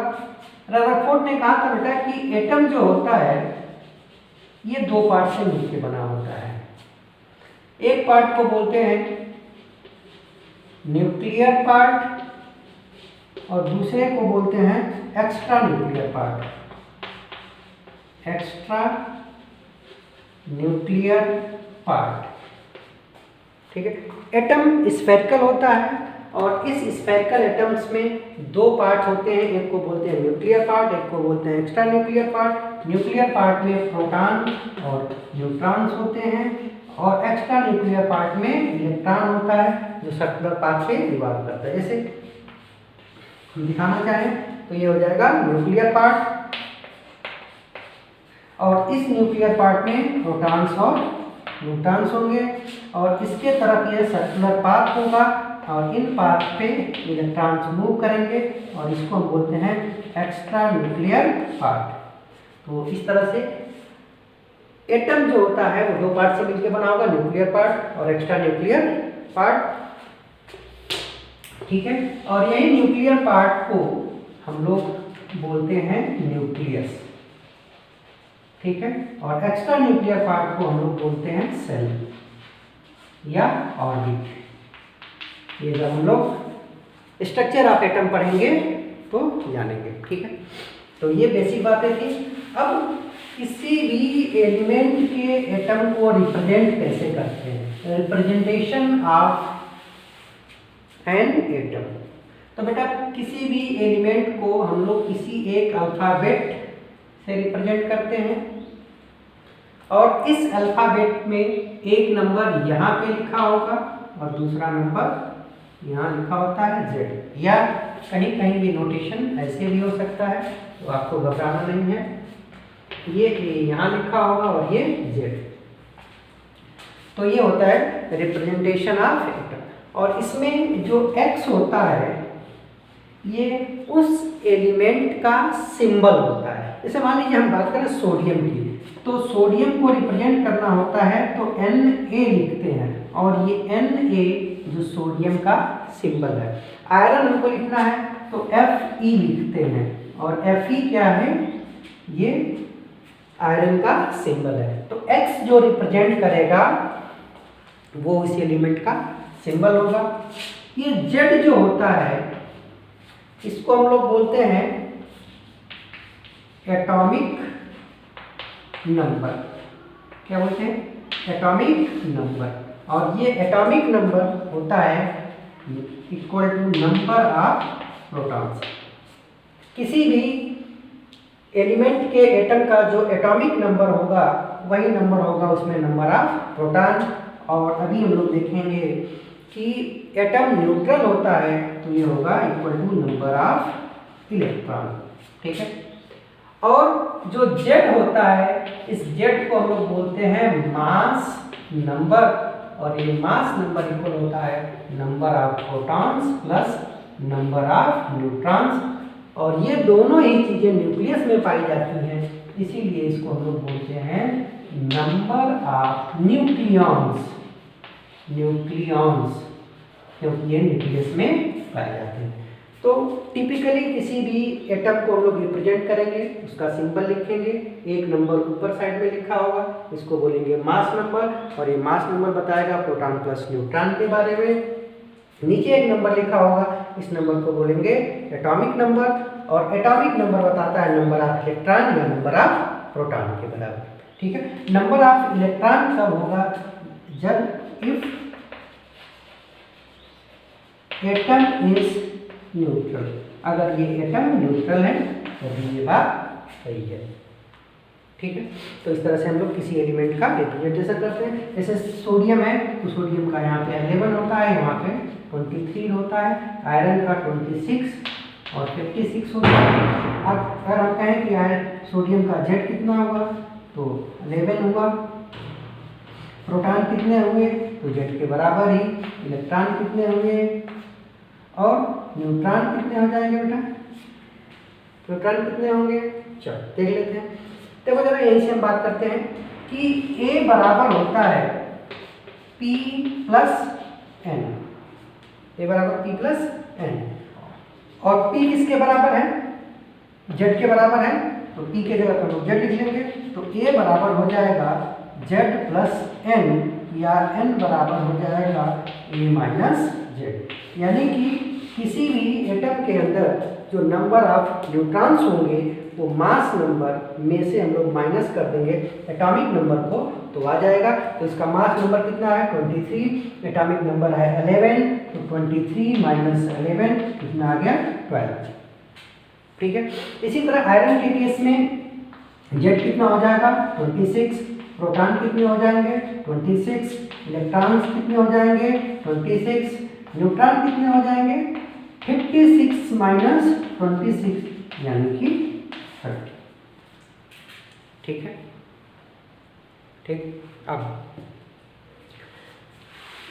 रदरफोर्ड ने कहा था बेटा कि एटम जो होता है ये दो पार्ट से मिलकर बना होता है। एक पार्ट को बोलते हैं न्यूक्लियर पार्ट और दूसरे को बोलते हैं extra nuclear part. Extra nuclear part. ठीक है, एटम स्फेरिकल होता है और इस स्फेरिकल एटम्स में दो पार्ट होते हैं, एक को बोलते हैं न्यूक्लियर पार्ट, एक को बोलते हैं extra nuclear part. Nuclear part में प्रोटॉन और न्यूट्रॉन्स होते हैं और एक्स्ट्रा न्यूक्लियर पार्ट में इलेक्ट्रॉन होता है जो सर्कुलर पाथ से रिवॉल्व करता है। जैसे हम दिखाना चाहें तो ये हो जाएगा न्यूक्लियर पार्ट और इस न्यूक्लियर पार्ट में प्रोटॉन्स और न्यूट्रॉन्स होंगे और इसके तरफ ये सर्कुलर पाथ होगा और इन पाथ पे इलेक्ट्रॉन्स मूव करेंगे और इसको हम बोलते हैं एक्स्ट्रा न्यूक्लियर पार्ट। तो इस तरह से एटम जो होता है वो दो पार्ट से मिलकर बना होगा, न्यूक्लियर पार्ट और एक्स्ट्रा न्यूक्लियर पार्ट। ठीक है, और यही न्यूक्लियर पार्ट को हम लोग बोलते हैं न्यूक्लियस। ठीक है, और एक्स्ट्रा न्यूक्लियर पार्ट को हम लोग बोलते हैं सेल या ऑर्बिट। ये जब हम लोग स्ट्रक्चर ऑफ एटम पढ़ेंगे तो जानेंगे। ठीक है, तो ये बेसिक बातें थी। अब किसी भी एलिमेंट के एटम को रिप्रेजेंट कैसे करते हैं, रिप्रेजेंटेशन ऑफ एन एटम। तो बेटा किसी भी एलिमेंट को हम लोग किसी एक अल्फाबेट से रिप्रेजेंट करते हैं और इस अल्फाबेट में एक नंबर यहाँ पे लिखा होगा और दूसरा नंबर यहाँ लिखा होता है Z, या कहीं कहीं ये नोटेशन ऐसे भी हो सकता है, तो आपको घबराना नहीं है। ये A यहाँ लिखा होगा और ये Z। तो ये होता है रिप्रेजेंटेशन ऑफ एटम। और इसमें जो X होता है ये उस एलिमेंट का सिंबल होता है। जैसे मान लीजिए हम बात करें सोडियम की, तो सोडियम को रिप्रेजेंट करना होता है तो Na लिखते हैं, और ये Na जो सोडियम का सिंबल है। आयरन हमको लिखना है तो Fe लिखते हैं, और Fe क्या है, ये आयरन का सिंबल है। तो X जो रिप्रेजेंट करेगा वो इस एलिमेंट का सिंबल होगा। ये Z जो होता है इसको हम लोग बोलते हैं एटॉमिक नंबर। क्या बोलते हैं? Atomic number. और ये एटॉमिक नंबर होता है equal to number of protons. किसी भी एलिमेंट के एटम का जो एटॉमिक नंबर होगा वही नंबर होगा उसमें नंबर ऑफ प्रोटॉन। और अभी हम लोग देखेंगे कि एटम न्यूट्रल होता है तो ये होगा equal to number of electron. ठीक है। और जो Z होता है इस Z को हम लोग बोलते हैं मास नंबर, और ये मास नंबर इक्वल होता है number of protons plus number of neutrons. और ये दोनों ही चीजें न्यूक्लियस में पाई जाती हैं, इसीलिए इसको हम लोग बोलते हैं नंबर ऑफ न्यूक्लियॉन्स। न्यूक्लियॉन्स क्योंकि ये न्यूक्लियस में पाए जाते हैं। तो टिपिकली किसी भी एटम को हम लोग रिप्रेजेंट करेंगे, उसका सिंबल लिखेंगे, एक नंबर ऊपर साइड में लिखा होगा, इसको बोलेंगे मास नंबर, और ये मास नंबर बताएगा प्रोटॉन प्लस न्यूट्रॉन के बारे में। नीचे एक नंबर लिखा होगा, इस नंबर को बोलेंगे एटॉमिक नंबर, और एटॉमिक नंबर बताता है नंबर ऑफ इलेक्ट्रॉन या नंबर ऑफ प्रोटॉन के बराबर। ठीक है। नंबर ऑफ इलेक्ट्रॉन कब होगा? जब इफ एटम इज न्यूट्रल। अगर ये एटम न्यूट्रल है तभी ये बात सही है। ठीक है। तो इस तरह से हम लोग किसी एलिमेंट का रिप्रेजेंटेशन करते हैं। जैसे सोडियम है तो सोडियम का यहाँ पे 11 होता है, यहाँ पे 23 होता है, आयरन का 26 और 56 होता है। अब अगर हम कहें कि आयरन सोडियम का Z कितना होगा तो 11 होगा, प्रोटॉन कितने होंगे तो Z के बराबर ही, इलेक्ट्रॉन कितने होंगे और न्यूट्रॉन कितने हो जाएंगे बेटा? प्रोटॉन कितने होंगे? चलो देख लेते हैं। देखो जरा यहीं से हम बात करते हैं कि A बराबर होता है P प्लस N। A बराबर P प्लस N, और P किसके बराबर है? Z के बराबर है, तो P के जगह पर Z लिख लेंगे। तो A बराबर हो जाएगा Z प्लस N, या N बराबर हो जाएगा A माइनस Z। यानी कि किसी भी एटम के अंदर जो नंबर ऑफ न्यूट्रॉन्स होंगे वो मास नंबर में से हम लोग माइनस कर देंगे एटॉमिक नंबर को, तो आ जाएगा। तो इसका मास नंबर कितना है? 23। एटॉमिक नंबर है 11, तो 23 माइनस 11 कितना आ गया? 12। ठीक है। इसी तरह आयरन के केस में Z कितना हो जाएगा? 26, प्रोटॉन कितने हो जाएंगे? 26, इलेक्ट्रॉन्स कितने हो जाएंगे? 26, न्यूट्रॉन कितने हो जाएंगे? 56 माइनस 26 यानी कि 30। ठीक है। ठीक। अब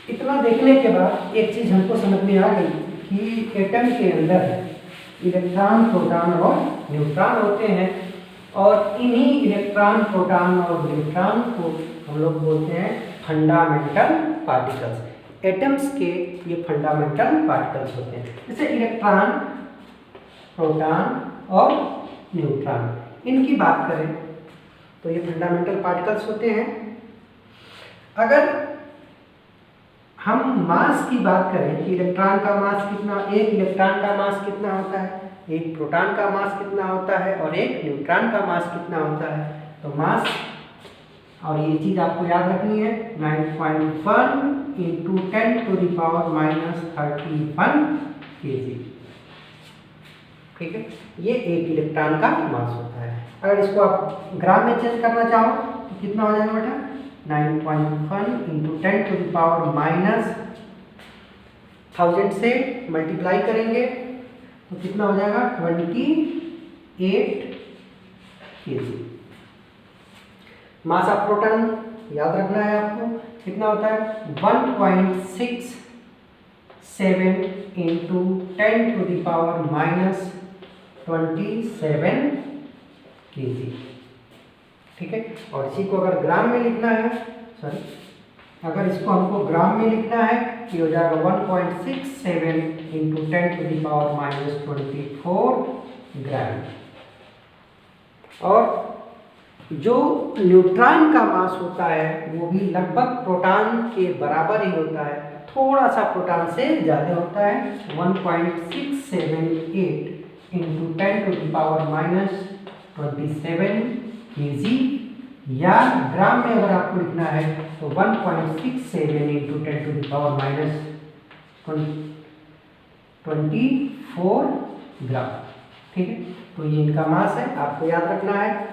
इतना देखने के बाद एक चीज हमको समझ में आ गई कि एटम के अंदर इलेक्ट्रॉन, प्रोटॉन और न्यूट्रॉन होते हैं, और इन्हीं इलेक्ट्रॉन, प्रोटॉन और न्यूट्रॉन को हम लोग बोलते हैं फंडामेंटल पार्टिकल्स। एटम्स के ये फंडामेंटल पार्टिकल्स होते हैं। जैसे इलेक्ट्रॉन, प्रोटॉन और न्यूट्रॉन, इनकी बात करें तो ये फंडामेंटल पार्टिकल्स होते हैं। अगर हम मास की बात करें कि इलेक्ट्रॉन का मास कितना, एक इलेक्ट्रॉन का मास कितना होता है, एक प्रोटॉन का मास कितना होता है, और एक न्यूट्रॉन का मास कितना होता है, तो मास, और ये चीज आपको याद रखनी है, 9.1 into 10 to the power minus 31 kg। ठीक है। ये एक इलेक्ट्रॉन का मास होता है। अगर इसको आप ग्राम में चेंज करना चाहो तो कितना हो जाएगा बेटा? 9.1 into 10 to the power minus 1000 से मल्टीप्लाई करेंगे तो कितना हो जाएगा 28 kg। मास ऑफ प्रोटॉन याद रखना है आपको, कितना होता है 1.67 इंटू 10⁻⁻27 kg। ठीक है, और इसी को अगर ग्राम में लिखना है, सॉरी अगर इसको हमको ग्राम में लिखना है तो हो जाएगा 1.67 इंटू 10⁻⁻24 ग्राम। और जो न्यूट्रॉन का मास होता है वो भी लगभग प्रोटॉन के बराबर ही होता है, थोड़ा सा प्रोटॉन से ज़्यादा होता है 1.678 इंटू 10⁻⁻27 kg, या ग्राम में अगर आपको लिखना है तो 1.67 इंटू 10⁻⁻24 ग्राम। ठीक है, तो ये इनका मास है, आपको याद रखना है।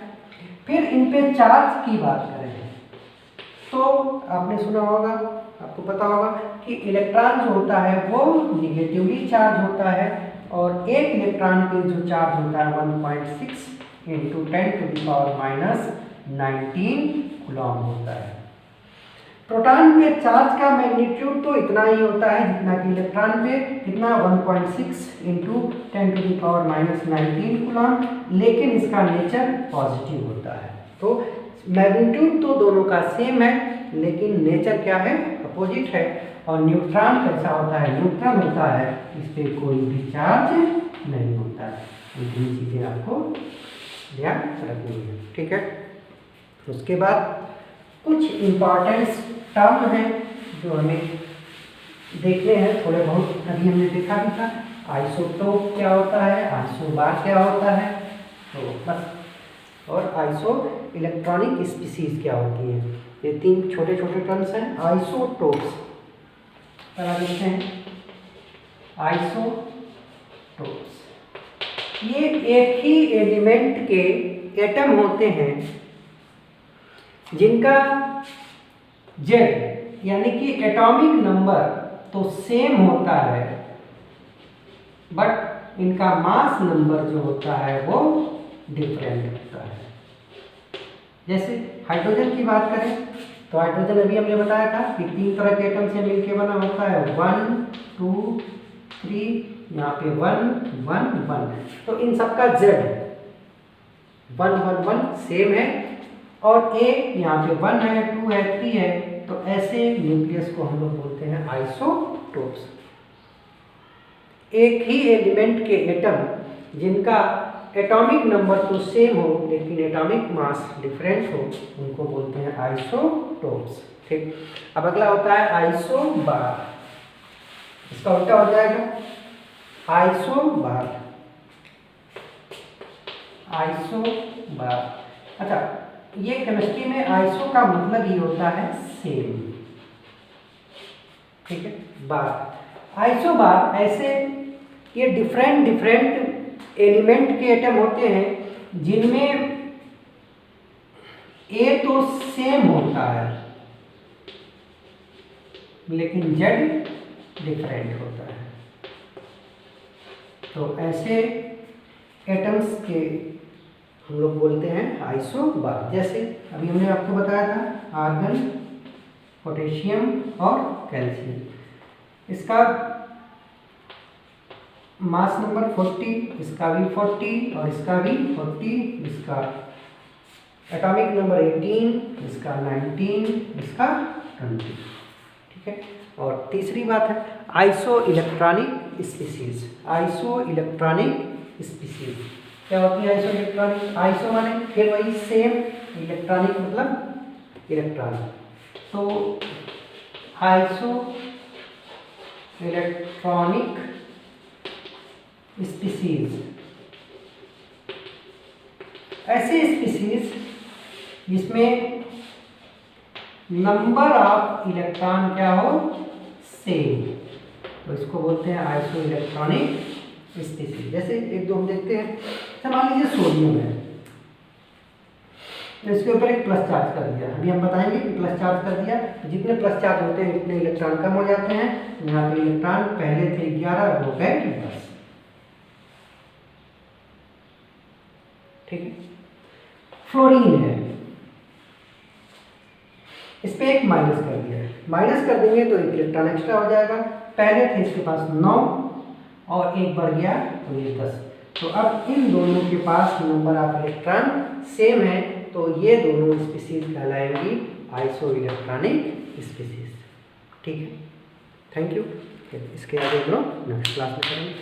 फिर इन पे चार्ज की बात करें तो आपने सुना होगा, आपको पता होगा कि इलेक्ट्रॉन जो होता है वो निगेटिवली चार्ज होता है, और एक इलेक्ट्रॉन पे जो चार्ज होता है 1.6 इंटू 10⁻⁻19 कूलम होता है। प्रोटॉन पे चार्ज का मैग्नीट्यूड तो इतना ही होता है जितना कि इलेक्ट्रॉन पे, कितना 1.6 इंटू 10⁻⁻19 कूलम, लेकिन इसका नेचर पॉजिटिव होता है। तो मैग्नीट्यूड तो दोनों का सेम है, लेकिन नेचर क्या है, अपोजिट है। और न्यूट्रॉन कैसा होता है, न्यूट्रल होता है, इस पर कोई भी चार्ज नहीं होता है। ये तीन चीज़ें आपको ध्यान रखनी है। ठीक है, उसके बाद कुछ इम्पॉर्टेंट टर्म हैं जो हमें देखने हैं, थोड़े बहुत अभी हमने देखा भी था। आइसोटोप क्या होता है, आइसोबार क्या होता है, तो बस, और आइसो इलेक्ट्रॉनिक स्पीसीज क्या होती है। ये तीन छोटे छोटे टर्म्स हैं। आइसोटोप्स पहला देखते हैं, आइसोटोप्स ये एक ही एलिमेंट के एटम होते हैं जिनका जेड यानी कि एटॉमिक नंबर तो सेम होता है, बट इनका मास नंबर जो होता है वो डिफरेंट होता है। जैसे हाइड्रोजन की बात करें तो हाइड्रोजन अभी हमने बताया था कि तीन तरह के एटम से मिलकर बना होता है, 1 2 3, यहाँ पे 1 1 1। तो इन सबका जेड 1 1 1 सेम है, और ए यहाँ पे 1 है 2 है 3 है, तो ऐसे न्यूक्लियस को हम लोग बोलते हैं आइसोटोप्स। एक ही एलिमेंट के एटम जिनका एटॉमिक नंबर तो सेम हो लेकिन एटॉमिक मास डिफरेंट हो, उनको बोलते हैं आइसोटोप्स। ठीक, अब अगला होता है आइसोबार। इसका उल्टा हो जाएगा आइसोबार। आइसोबार, अच्छा, ये केमिस्ट्री में आइसो का मतलब ही होता है सेम। ठीक है, बार, आइसोबार ऐसे ये डिफरेंट एलिमेंट के एटम होते हैं जिनमें ए तो सेम होता है लेकिन जेड डिफरेंट होता है। तो ऐसे एटम्स के हम लोग बोलते हैं आइसोबार। जैसे अभी हमने आपको बताया था आर्गन, पोटेशियम और कैल्शियम, इसका मास नंबर 40, इसका भी 40 और इसका भी 40, इसका एटॉमिक नंबर 18, इसका 19, इसका 20। ठीक है, और तीसरी बात है iso electronic species. Iso electronic species क्या होती है, आइसो इलेक्ट्रॉनिक, आइसो माने फिर वही सेम, इलेक्ट्रॉनिक मतलब इलेक्ट्रॉन। तो आइसो इलेक्ट्रॉनिक स्पीसीज ऐसे स्पीसीज जिसमें नंबर ऑफ इलेक्ट्रॉन क्या हो, सेम, तो इसको बोलते हैं आइसो इलेक्ट्रॉनिक स्पीसीज। जैसे एक दो हम देखते हैं, मान लीजिए सोडियम है, तो इसके ऊपर एक प्लस चार्ज कर दिया। अभी हम बताएंगे कि प्लस चार्ज कर दिया तो जितने प्लस चार्ज होते हैं उतने इलेक्ट्रॉन कम हो जाते हैं। यहाँ पे इलेक्ट्रॉन पहले थे 11 हो गए 10। ठीक है। फ्लोरीन है, इस पे एक माइनस कर दिया है, माइनस कर देंगे तो एक इलेक्ट्रॉन एक्स्ट्रा हो जाएगा। पहले थे इसके पास 9 और एक बढ़ गया तो ये 10। तो अब इन दोनों के पास नंबर ऑफ इलेक्ट्रॉन सेम है, तो ये दोनों स्पीशीज कहलाएंगी आइसो इलेक्ट्रॉनिक स्पीशीज। ठीक है, थैंक यू। इसके आगे हम लोग नेक्स्ट क्लास में करेंगे।